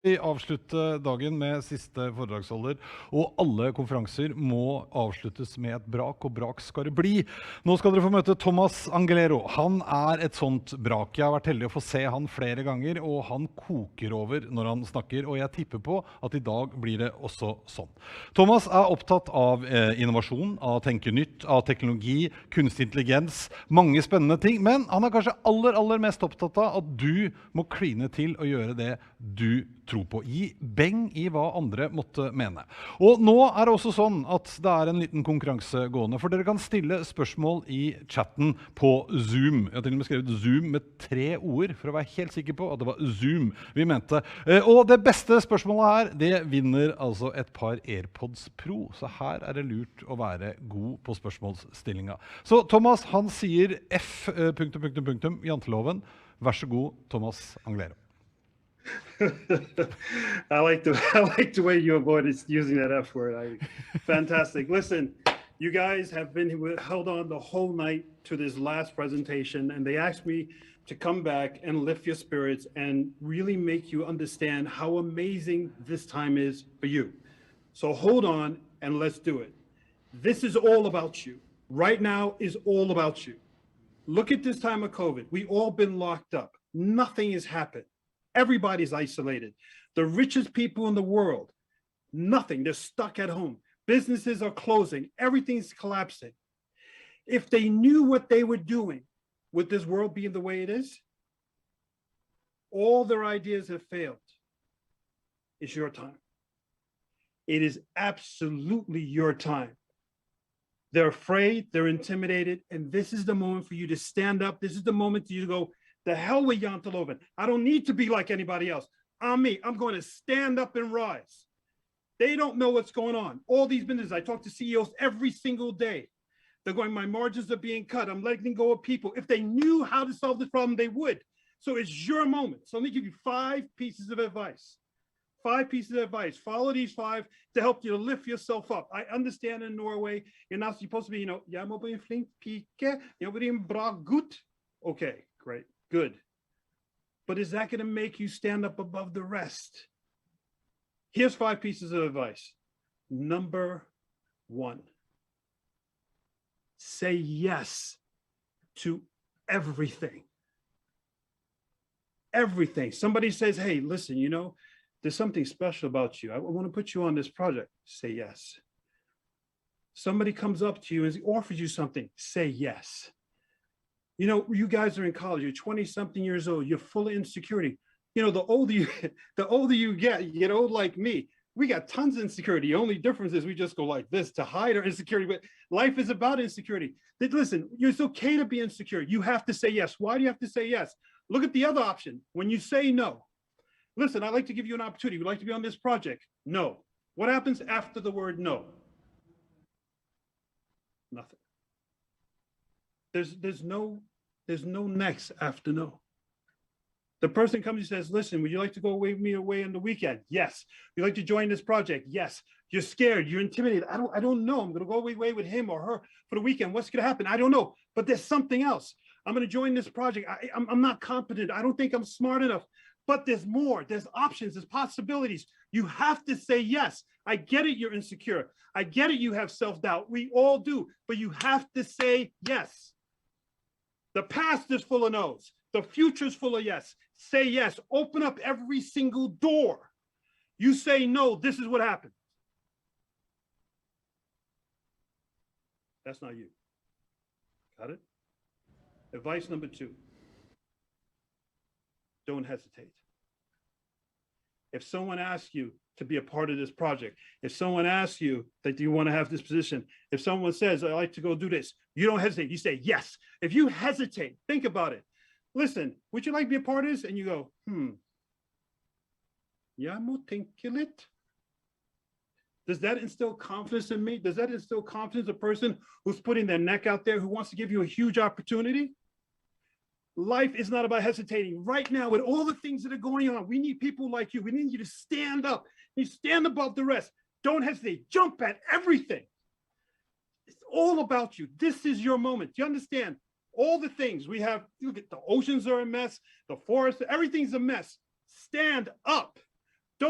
Vi avslutter dagen med siste foredragsholder, og alle konferanser må avsluttes med et brak, og brak skal det bli. Nå skal dere få møte Thomas Anglero. Han er et sånt brak. Jeg har vært heldig å få se han flere ganger, og han koker over når han snakker, og jeg tipper på at i dag blir det også sånn. Thomas er opptatt av innovasjon, av tenke nytt, av teknologi, kunstig intelligens, mange spennende ting, men han er kanskje aller mest opptatt av at du må kline til og gjøre det du tro på. Gi beng i hva andre måtte mene. Og nå er det også sånn at det er en liten konkurranse gående, for dere kan stille spørsmål i chatten på Zoom. Jeg har til og med skrevet Zoom med 3 ord, for å være helt sikker på at det var Zoom vi mente. Og det beste spørsmålet her, det vinner altså et par AirPods Pro, så her er det lurt å være god på spørsmålsstillinga. Så Thomas, han sier F... janteloven. Vær så god, Thomas Anglero. I like the way you avoided using that F word. Fantastic. Listen, you guys have been held on the whole night to this last presentation, and they asked me to come back and lift your spirits and really make you understand how amazing this time is for you. So hold on and let's do it. This is all about you. Right now is all about you. Look at this time of COVID. We've all been locked up. Nothing has happened. Everybody's isolated. The richest people in the world, nothing. They're stuck at home. Businesses are closing. Everything's collapsing. If they knew what they were doing, would this world be the way it is? All their ideas have failed. It's your time. It is absolutely your time. They're afraid, they're intimidated, and this is the moment for you to stand up. This is the moment for you to go, the hell with Janteloven. I don't need to be like anybody else. I'm me. I'm going to stand up and rise. They don't know what's going on. All these businesses, I talk to CEOs every single day. They're going, my margins are being cut. I'm letting go of people. If they knew how to solve this problem, they would. So it's your moment. So let me give you 5 pieces of advice. 5 pieces of advice. Follow these 5 to help you to lift yourself up. I understand in Norway, you're not supposed to be, jeg må bli flink pike, jeg blir en bra gutt. Okay, great. Good. But is that going to make you stand up above the rest? Here's 5 pieces of advice. Number 1, say yes to everything. Everything. Somebody says, hey, listen, there's something special about you. I want to put you on this project. Say yes. Somebody comes up to you and offers you something. Say yes. You guys are in college, you're 20-something years old, you're full of insecurity. The older you get, you get old like me. We got tons of insecurity. The only difference is we just go like this to hide our insecurity, but life is about insecurity. Listen, it's okay to be insecure. You have to say yes. Why do you have to say yes? Look at the other option. When you say no, listen, I'd like to give you an opportunity. Would you like to be on this project? No. What happens after the word no? Nothing. There's no next after no. The person comes and says, listen, would you like to go away with me away on the weekend? Yes. Would you like to join this project? Yes. You're scared, you're intimidated. I don't know. I'm going to go away with him or her for the weekend. What's going to happen? I don't know. But there's something else. I'm going to join this project. I'm not competent. I don't think I'm smart enough. But there's more. There's options. There's possibilities. You have to say yes. I get it. You're insecure. I get it. You have self-doubt. We all do. But you have to say yes. The past is full of no's. The future is full of yes. Say yes. Open up every single door. You say no, this is what happens. That's not you. Got it? Advice number 2. Don't hesitate. If someone asks you to be a part of this project, if someone asks you that you want to have this position, if someone says, I'd like to go do this, you don't hesitate. You say yes. If you hesitate, think about it. Listen, would you like to be a part of this? And you go, jeg må tenke litt. Does that instill confidence in me? Does that instill confidence in a person who's putting their neck out there, who wants to give you a huge opportunity? Life is not about hesitating. Right now, with all the things that are going on, we need people like you. We need you to stand up. You stand above the rest. Don't hesitate. Jump at everything. It's all about you. This is your moment. Do you understand? All the things we have, look at the oceans are a mess, the forest, everything's a mess. Stand up.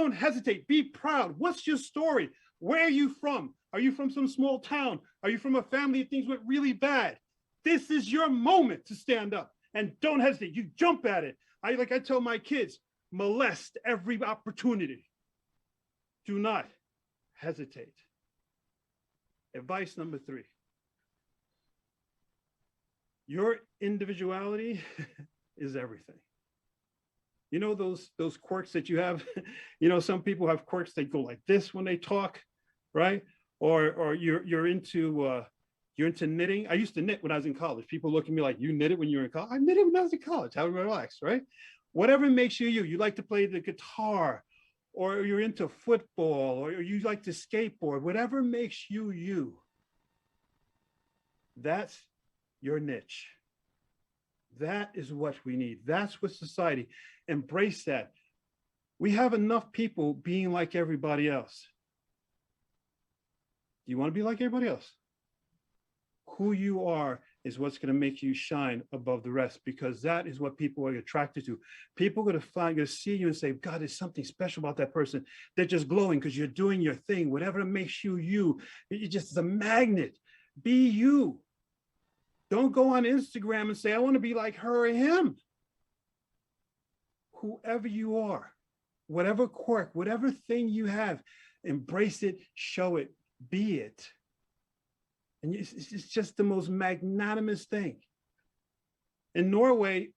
Don't hesitate. Be proud. What's your story? Where are you from? Are you from some small town? Are you from a family that things went really bad? This is your moment to stand up, and don't hesitate. You jump at it. I tell my kids, molest every opportunity. Do not hesitate. Advice number 3. Your individuality is everything. You know those quirks that you have? You know, some people have quirks, they go like this when they talk, right? Or you're into knitting. I used to knit when I was in college. People look at me like, you knit it when you were in college? I knitted when I was in college. How relax, right? Whatever makes you you. You like to play the guitar, or you're into football, or you like to skateboard. Whatever makes you you. That's your niche. That is what we need. That's what society. Embrace that. We have enough people being like everybody else. Do you want to be like everybody else? Who you are is what's going to make you shine above the rest, because that is what people are attracted to. People are going to see you and say, God, there's something special about that person. They're just glowing because you're doing your thing. Whatever makes you you, you're just a magnet. Be you. Don't go on Instagram and say, I want to be like her or him. Whoever you are, whatever quirk, whatever thing you have, embrace it, show it, be it. And it's just the most magnanimous thing. In Norway,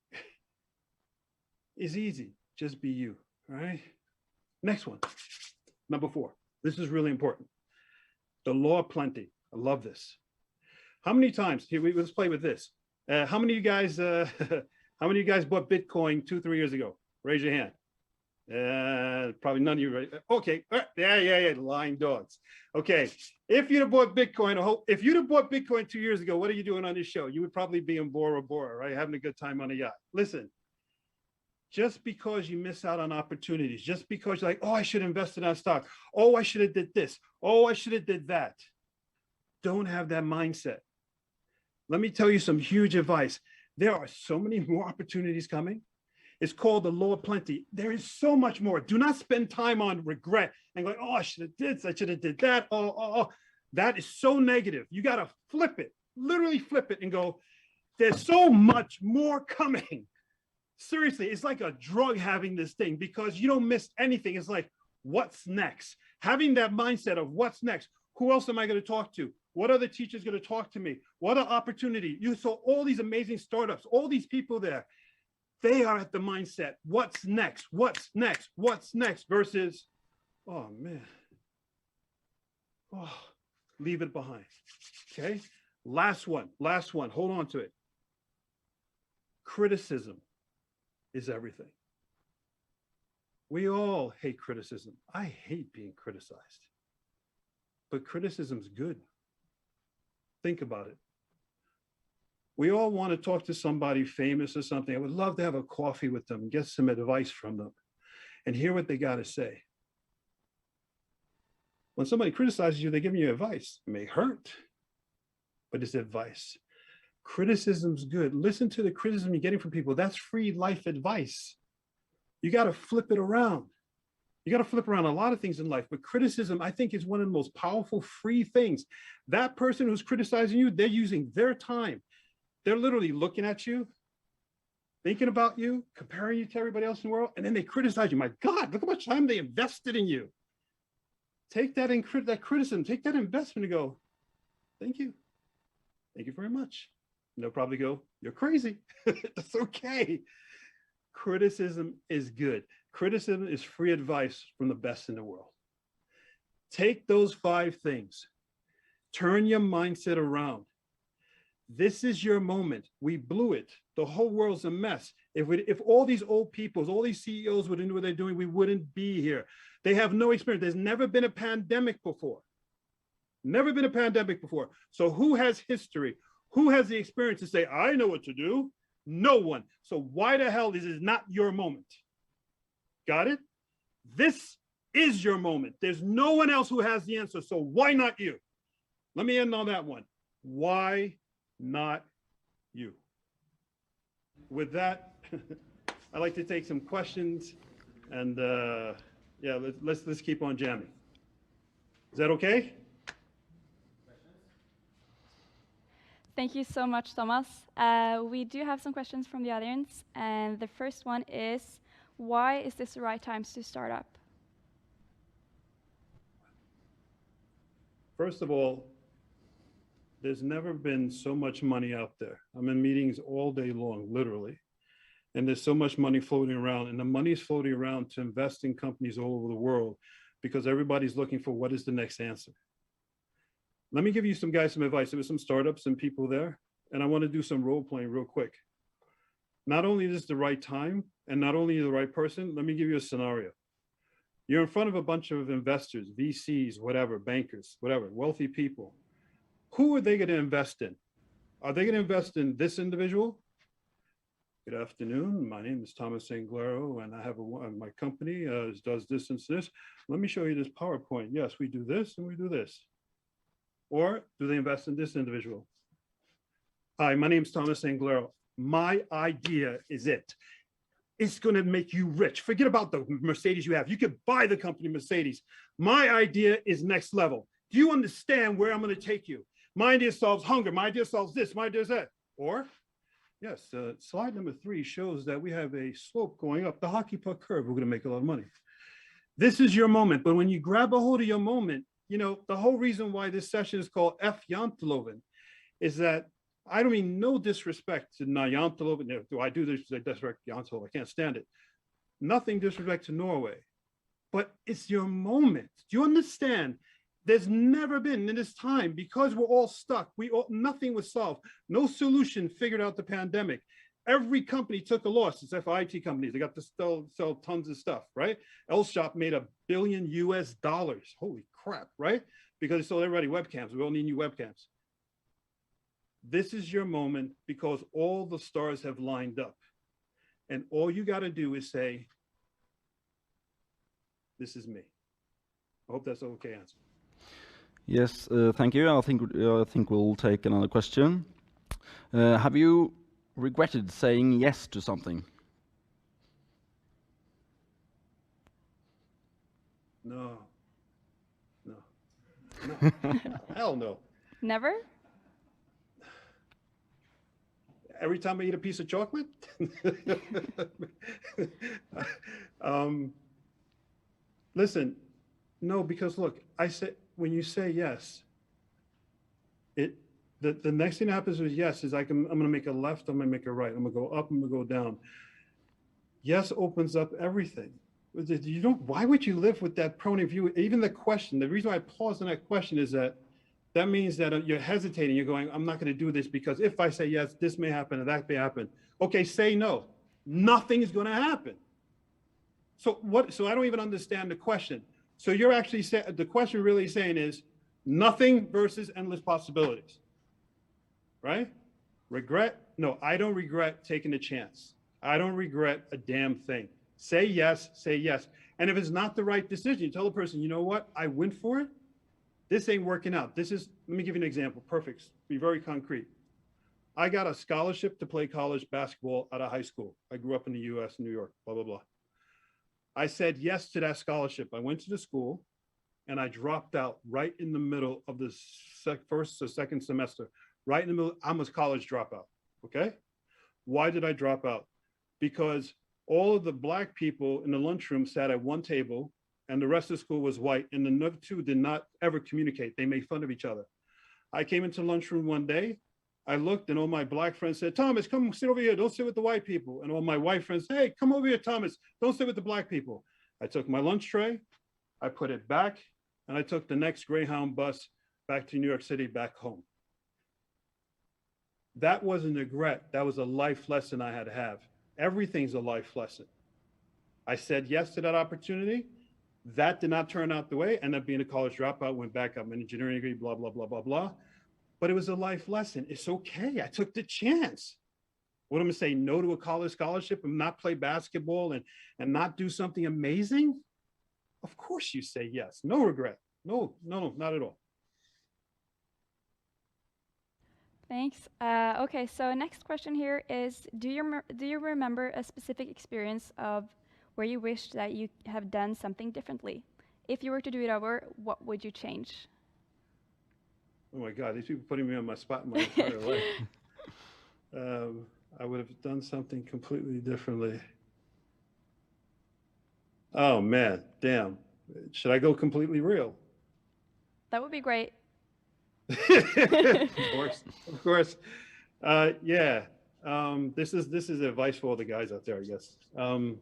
it's easy. Just be you, all right? Next one, number 4. This is really important. The law of plenty. I love this. How many times, here, let's play with this. How many of you guys bought Bitcoin 2-3 years ago? Raise your hand. Probably none of you. Right? Okay. Yeah. Lying dogs. Okay. If you'd have bought Bitcoin, if you'd have bought Bitcoin 2 years ago, what are you doing on this show? You would probably be in Bora Bora, right? Having a good time on a yacht. Listen, just because you miss out on opportunities, just because you're like, oh, I should invest in that stock. Oh, I should have did this. Oh, I should have did that. Don't have that mindset. Let me tell you some huge advice. There are so many more opportunities coming. It's called the law of plenty. There is so much more. Do not spend time on regret and go, oh, I should have did, I should have did that. Oh. That is so negative. You got to flip it, literally flip it and go, there's so much more coming. Seriously, it's like a drug having this thing, because you don't miss anything. It's like, what's next? Having that mindset of what's next? Who else am I going to talk to? What other teachers going to talk to me? What an opportunity. You saw all these amazing startups, all these people there. They are at the mindset, what's next? What's next? What's next? Versus, oh man, oh, leave it behind. Okay, last one, hold on to it. Criticism is everything. We all hate criticism. I hate being criticized, but criticism's good. Think about it. We all want to talk to somebody famous or something. I would love to have a coffee with them, get some advice from them, and hear what they got to say. When somebody criticizes you, they're giving you advice. It may hurt, but it's advice. Criticism's good. Listen to the criticism you're getting from people. That's free life advice. You got to flip it around. You got to flip around a lot of things in life, but criticism, I think, is one of the most powerful free things. That person who's criticizing you, they're using their time. They're literally looking at you, thinking about you, comparing you to everybody else in the world, and then they criticize you. My God, look how much time they invested in you. Take that criticism, take that investment and go, thank you. Thank you very much. And they'll probably go, you're crazy. That's okay. Criticism is good. Criticism is free advice from the best in the world. Take those 5 things. Turn your mindset around. This is your moment. We blew it. The whole world's a mess. If all these old people, all these CEOs would do what they're doing, we wouldn't be here. They have no experience. There's never been a pandemic before. Never been a pandemic before. So who has history? Who has the experience to say, I know what to do? No one. So why the hell is it not your moment? Got it? This is your moment. There's no one else who has the answer. So why not you? Let me end on that one. Why not you? With that, I'd like to take some questions, and Yeah, let's keep on jamming. Is that okay? Thank you so much, Thomas. We do have some questions from the audience, and the first one is, why is this the right time to start up? First of all, there's never been so much money out there. I'm in meetings all day long, literally. And there's so much money floating around, and the money is floating around to invest in companies all over the world because everybody's looking for what is the next answer. Let me give you some advice. There were some startups and people there, and I want to do some role playing real quick. Not only is this the right time, and not only the right person, let me give you a scenario. You're in front of a bunch of investors, VCs, whatever, bankers, whatever, wealthy people. Who are they going to invest in? Are they going to invest in this individual? Good afternoon. My name is Thomas Anglero, and I have my company does this and this. Let me show you this PowerPoint. Yes, we do this and we do this. Or do they invest in this individual? Hi, my name is Thomas Anglero. My idea is it. It's going to make you rich. Forget about the Mercedes you have. You could buy the company Mercedes. My idea is next level. Do you understand where I'm going to take you? My idea solves hunger. My idea solves this. My idea is that. Or, yes, slide number 3 shows that we have a slope going up, the hockey puck curve. We're going to make a lot of money. This is your moment. But when you grab a hold of your moment, you know, the whole reason why this session is called F. Janteloven is that I don't mean no disrespect to Janteloven. Do I do this? I disrespect Janteloven. I can't stand it. Nothing disrespect to Norway, but it's your moment. Do you understand? There's never been in this time, because we're all stuck. Nothing was solved. No solution figured out the pandemic. Every company took a loss, except for IT companies. They got to sell tons of stuff, right? L-Shop made $1 billion US. Holy crap, right? Because they sold everybody webcams. We all need new webcams. This is your moment because all the stars have lined up. And all you got to do is say, this is me. I hope that's an okay answer. Yes, thank you. I think we'll take another question. Have you regretted saying yes to something? No. Hell no. Never? Every time I eat a piece of chocolate? Listen, no, because look, I said, when you say yes, the next thing that happens with yes is I'm going to make a left, I'm going to make a right, I'm going to go up, I'm going to go down. Yes opens up everything. You don't, why would you live with that point of view? Even the question, the reason why I paused on that question is that means that you're hesitating. You're going, I'm not going to do this because if I say yes, this may happen and that may happen. Okay, say no. Nothing is going to happen. So I don't even understand the question. So you're actually saying, the question really saying is nothing versus endless possibilities, right? Regret? No, I don't regret taking a chance. I don't regret a damn thing. Say yes, say yes. And if it's not the right decision, you tell the person, you know what? I went for it. This ain't working out. Let me give you an example. Perfect. Be very concrete. I got a scholarship to play college basketball out of high school. I grew up in the US, New York, blah, blah, blah. I said yes to that scholarship. I went to the school and I dropped out right in the middle of the first or second semester, right in the middle. I'm a college dropout, okay? Why did I drop out? Because all of the Black people in the lunchroom sat at one table and the rest of the school was white, and the other two did not ever communicate. They made fun of each other. I came into the lunchroom one day, I looked and all my Black friends said, Thomas, come sit over here, don't sit with the white people. And all my white friends, hey, come over here, Thomas, don't sit with the Black people. I took my lunch tray, I put it back, and I took the next Greyhound bus back to New York City, back home. That wasn't a regret, that was a life lesson I had to have. Everything's a life lesson. I said yes to that opportunity. That did not turn out the way. Ended up being a college dropout, went back up an engineering degree, blah, blah, blah, blah, blah. But it was a life lesson. It's okay. I took the chance. What am I going to say? No to a college scholarship and not play basketball and not do something amazing? Of course you say yes. No regret. No, not at all. Thanks. Okay, so next question here is, do you remember a specific experience of where you wish that you have done something differently. If you were to do it over, what would you change? Oh my God, these people putting me on my spot my entire life. I would have done something completely differently. Oh man, damn. Should I go completely real? That would be great. Of course. Yeah. This is advice for all the guys out there, I guess. You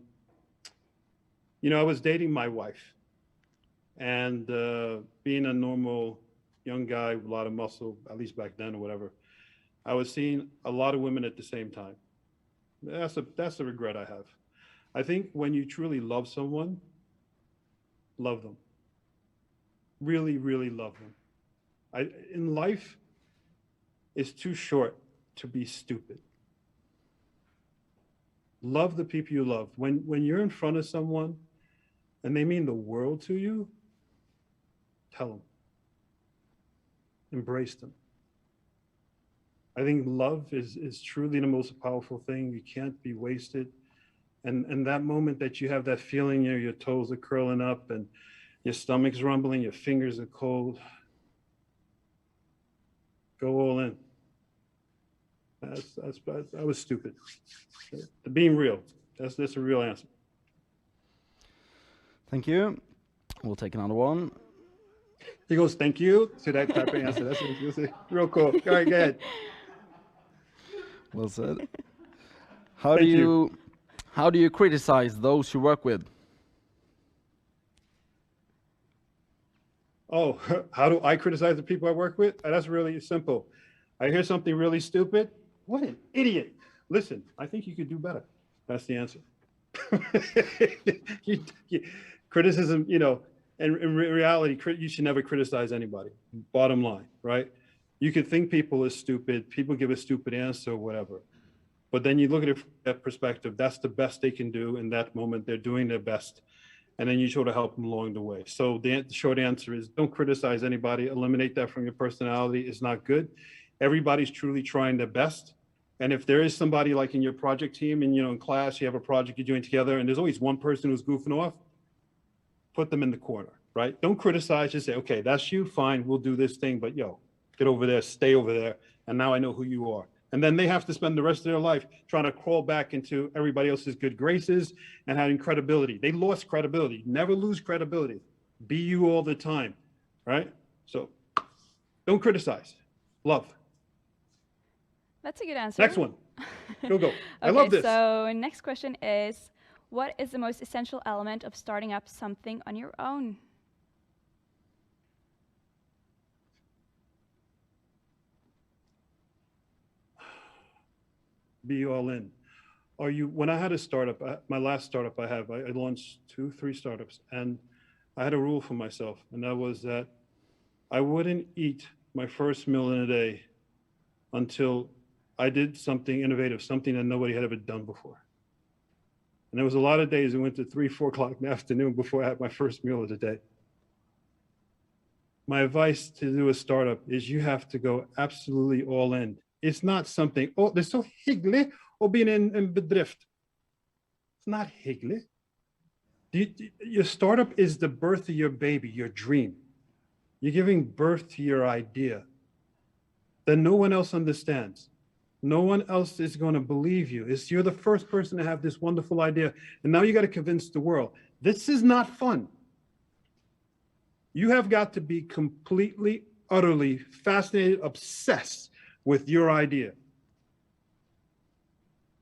know, I was dating my wife, and being a normal young guy with a lot of muscle, at least back then or whatever, I was seeing a lot of women at the same time. That's a regret I have. I think when you truly love someone, love them. Really, really love them. In life, it's too short to be stupid. Love the people you love. When you're in front of someone and they mean the world to you, tell them. Embrace them. I think love is truly the most powerful thing. You can't be wasted. And that moment that you have that feeling, you know, your toes are curling up and your stomach's rumbling, your fingers are cold, go all in. I was stupid. Being real, that's a real answer. Thank you. We'll take another one. He goes, thank you, to that type of answer. That's what you say. Real cool. All right, go ahead. Well said. How do you criticize those you work with? Oh, how do I criticize the people I work with? That's really simple. I hear something really stupid. What an idiot. Listen, I think you could do better. That's the answer. Criticism, you know, and in reality, you should never criticize anybody. Bottom line, right? You could think people are stupid. People give a stupid answer or whatever. But then you look at it from that perspective, that's the best they can do in that moment. They're doing their best. And then you sort of help them along the way. So the short answer is don't criticize anybody. Eliminate that from your personality. It's not good. Everybody's truly trying their best. And if there is somebody like in your project team and, you know, in class, you have a project you're doing together and there's always one person who's goofing off, put them in the corner, right? Don't criticize, just say, okay, that's you, fine, we'll do this thing, but yo, get over there, stay over there. And now I know who you are. And then they have to spend the rest of their life trying to crawl back into everybody else's good graces and having credibility. They lost credibility. Never lose credibility. Be you all the time, right? So don't criticize. Love. That's a good answer. Next one. Go. Okay, I love this. So next question is, what is the most essential element of starting up something on your own? Be all in. When I had a startup, my last startup I launched 2-3 startups, and I had a rule for myself, and that was that I wouldn't eat my first meal in a day until I did something innovative, something that nobody had ever done before. And there was a lot of days it went to 3-4 o'clock in the afternoon before I had my first meal of the day. My advice to do a startup is you have to go absolutely all in. It's not something, oh, det är så hyggligt att bli en bedrift. It's not hyggligt. Your startup is the birth of your baby, your dream. You're giving birth to your idea that no one else understands. No one else is going to believe you. You're the first person to have this wonderful idea, and now you got to convince the world. This is not fun. You have got to be completely, utterly fascinated, obsessed with your idea.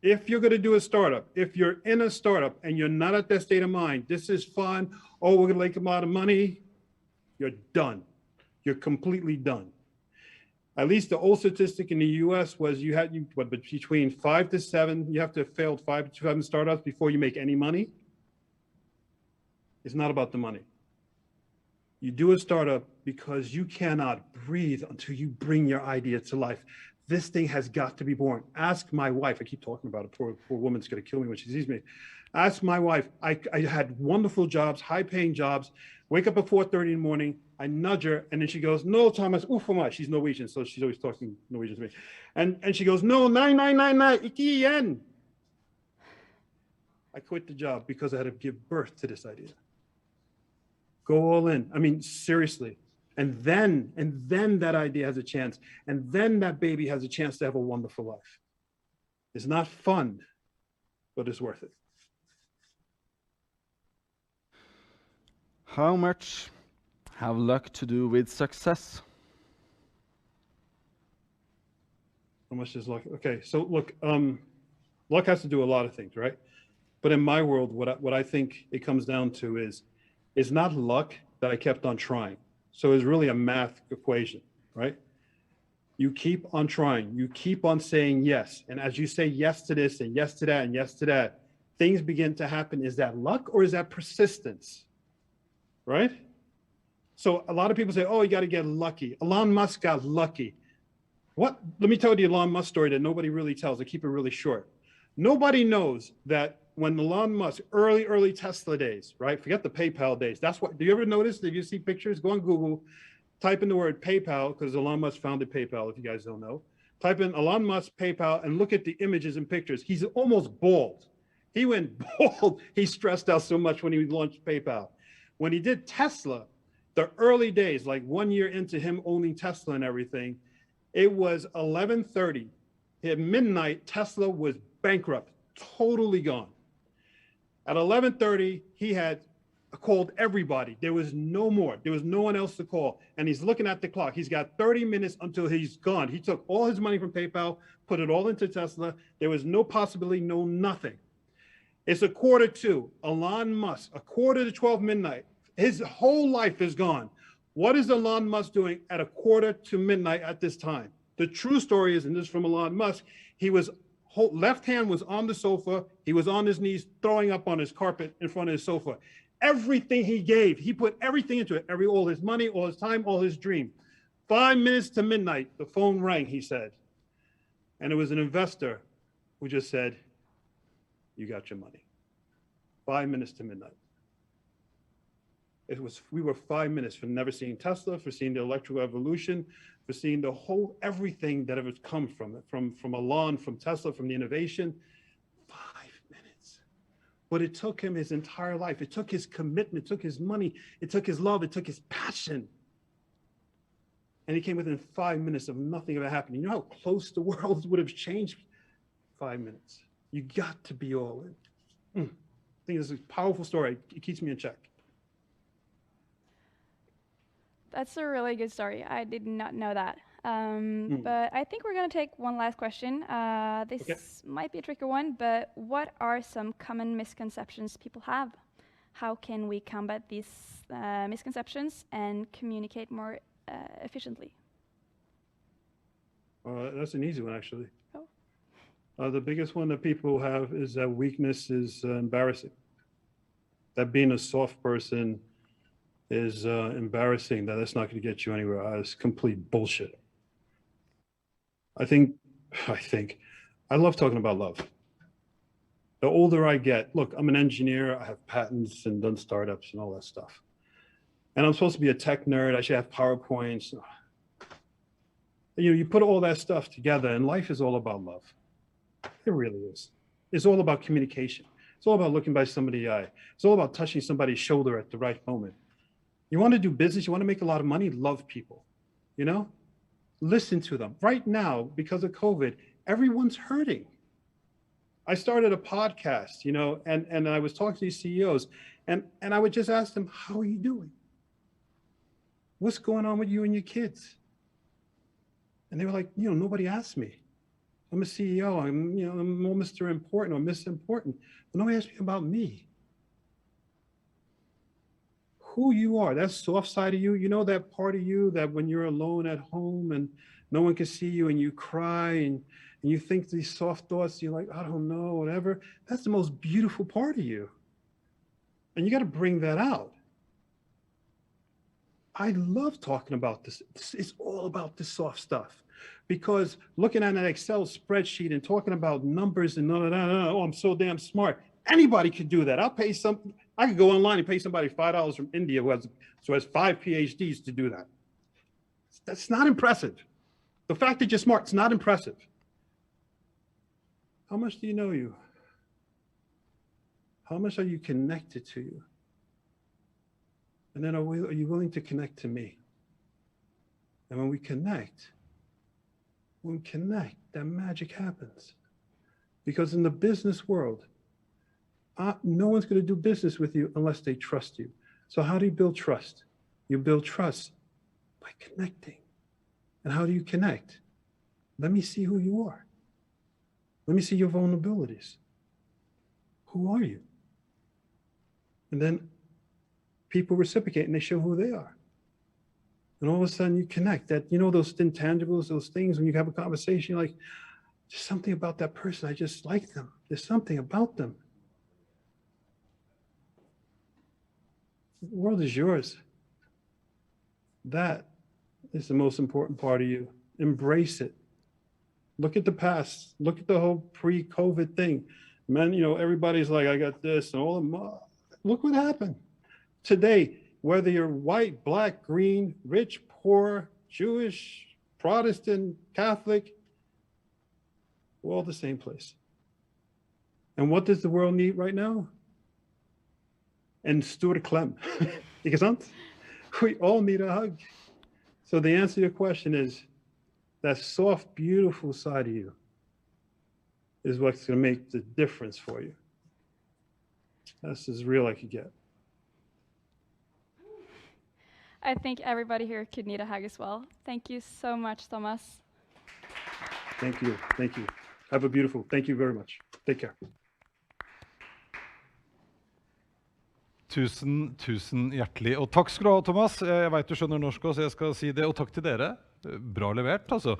If you're going to do a startup, if you're in a startup and you're not at that state of mind, this is fun, oh, we're going to make a lot of money, you're done. You're completely done. At least the old statistic in the US was between 5 to 7, you have to have failed 5 to 7 startups before you make any money. It's not about the money. You do a startup because you cannot breathe until you bring your idea to life. This thing has got to be born. Ask my wife. I keep talking about it. Poor woman's going to kill me when she sees me. Ask my wife. I had wonderful jobs, high-paying jobs. Wake up at 4:30 in the morning. I nudge her, and then she goes, "No, Thomas, ufama." She's Norwegian, so she's always talking Norwegian to me. And she goes, "No, 9, 9, 9, 9, ikke igjen." I quit the job because I had to give birth to this idea. Go all in. I mean, seriously. And then that idea has a chance. And then that baby has a chance to have a wonderful life. It's not fun, but it's worth it. How much have luck to do with success? How much is luck? Okay, so look, luck has to do a lot of things, right? But in my world, what I think it comes down to is, it's not luck that I kept on trying. So it's really a math equation, right? You keep on trying, you keep on saying yes. And as you say yes to this and yes to that and yes to that, things begin to happen. Is that luck or is that persistence, right? So a lot of people say, oh, you got to get lucky. Elon Musk got lucky. What? Let me tell you the Elon Musk story that nobody really tells. I keep it really short. Nobody knows that when Elon Musk, early Tesla days, right? Forget the PayPal days. That's what, do you ever notice, if you see pictures, go on Google, type in the word PayPal, because Elon Musk founded PayPal, if you guys don't know. Type in Elon Musk PayPal and look at the images and pictures. He's almost bald. He went bald. He stressed out so much when he launched PayPal. When he did Tesla, the early days, like 1 year into him owning Tesla and everything, it was 11:30. At midnight, Tesla was bankrupt, totally gone. At 11:30, he had called everybody. There was no more. There was no one else to call. And he's looking at the clock. He's got 30 minutes until he's gone. He took all his money from PayPal, put it all into Tesla. There was no possibility, no nothing. It's 1:45. Elon Musk, 11:45 midnight. His whole life is gone. What is Elon Musk doing at 1:45 midnight at this time? The true story is, and this is from Elon Musk, he was left hand was on the sofa. He was on his knees, throwing up on his carpet in front of his sofa. Everything he gave, he put everything into it. All his money, all his time, all his dream. 5 minutes to midnight, the phone rang, he said. And it was an investor who just said, you got your money. 5 minutes to midnight. We were 5 minutes from never seeing Tesla, for seeing the electrical revolution, for seeing the whole, everything that has come from it, from Elon, from Tesla, from the innovation. 5 minutes. But it took him his entire life. It took his commitment, it took his money, it took his love, it took his passion. And he came within 5 minutes of nothing ever happening. You know how close the world would have changed? 5 minutes. You got to be all in. I think this is a powerful story. It keeps me in check. That's a really good story. I did not know that. But I think we're going to take one last question. This might be a tricky one, but what are some common misconceptions people have? How can we combat these misconceptions and communicate more efficiently? That's an easy one, actually. Oh. The biggest one that people have is that weakness is embarrassing. That being a soft person is embarrassing, that that's not going to get you anywhere. It's complete bullshit. I love talking about love. The older I get, look, I'm an engineer, I have patents and done startups and all that stuff. And I'm supposed to be a tech nerd, I should have PowerPoints. You know, you put all that stuff together and life is all about love. It really is. It's all about communication. It's all about looking by somebody's eye. It's all about touching somebody's shoulder at the right moment. You want to do business, you want to make a lot of money, love people, you know? Listen to them. Right now, because of COVID, everyone's hurting. I started a podcast, you know, and I was talking to these CEOs, and I would just ask them, how are you doing? What's going on with you and your kids? And they were like, you know, nobody asked me. I'm a CEO, I'm Mr. Important or Miss Important, but nobody asked me about me. Who you are, that soft side of you, you know, that part of you that when you're alone at home and no one can see you and you cry and you think these soft thoughts, you're like, I don't know, whatever. That's the most beautiful part of you. And you got to bring that out. I love talking about this. It's all about the soft stuff. Because looking at an Excel spreadsheet and talking about numbers and oh, I'm so damn smart. Anybody could do that. I could go online and pay somebody $5 from India who has 5 PhDs to do that. That's not impressive. The fact that you're smart, it's not impressive. How much do you know you? How much are you connected to you? And then are you willing to connect to me? And when we connect, that magic happens. Because in the business world, no one's going to do business with you unless they trust you. So how do you build trust? You build trust by connecting. And how do you connect? Let me see who you are. Let me see your vulnerabilities. Who are you? And then people reciprocate and they show who they are. And all of a sudden you connect. That, you know, those intangibles, those things, when you have a conversation, you're like, there's something about that person. I just like them. There's something about them. The world is yours. That is the most important part of you. Embrace it. Look at the past. Look at the whole pre-COVID thing. Man, you know, everybody's like, I got this and all of them. Look what happened. Today, whether you're white, black, green, rich, poor, Jewish, Protestant, Catholic, we're all the same place. And what does the world need right now? En stor klem. Ikke sant? We all need a hug. So the answer to your question is, that soft, beautiful side of you is what's going to make the difference for you. That's as real I could get. I think everybody here could need a hug as well. Thank you so much, Thomas. Thank you. Thank you. Have a beautiful. Thank you very much. Take care. Tusen hjertelig. Og takk skal du ha, Thomas. Jeg vet du skjønner norsk også, så jeg skal si det. Og takk til dere. Bra levert, altså.